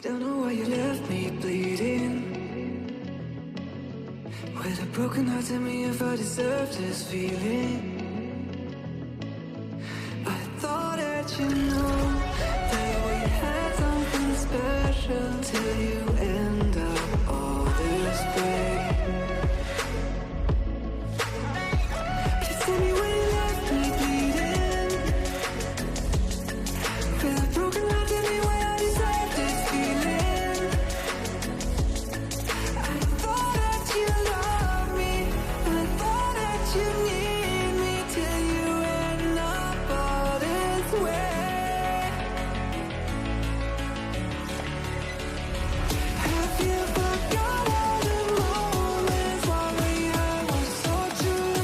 Don't know why you left me bleeding. With a broken heart, tell me if I deserve this feeling. I thought that you know that we had something special till you end up all this way. Please tell me when you left me bleeding. With a broken heart, tell me why I deserve this feeling. I thought that you loved me, I thought that you need me till you end up all this way. Have you forgot all the moments while we had was so true?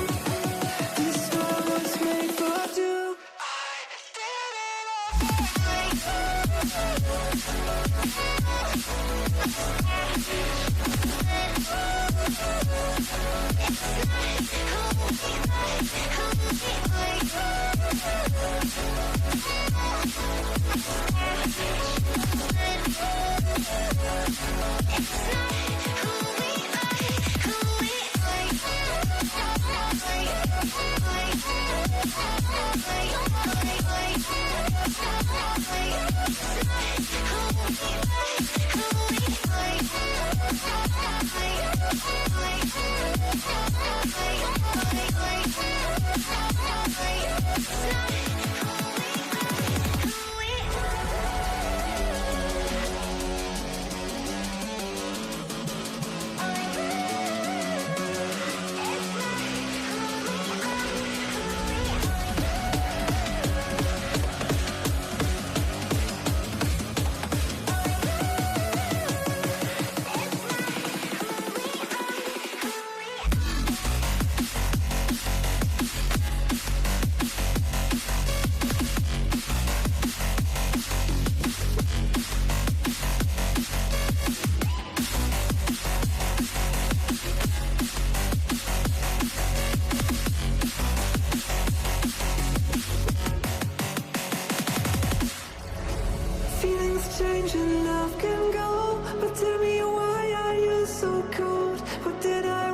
This world was made for two. I did it Feelings change and love can go, but tell me why are you so cold? What did I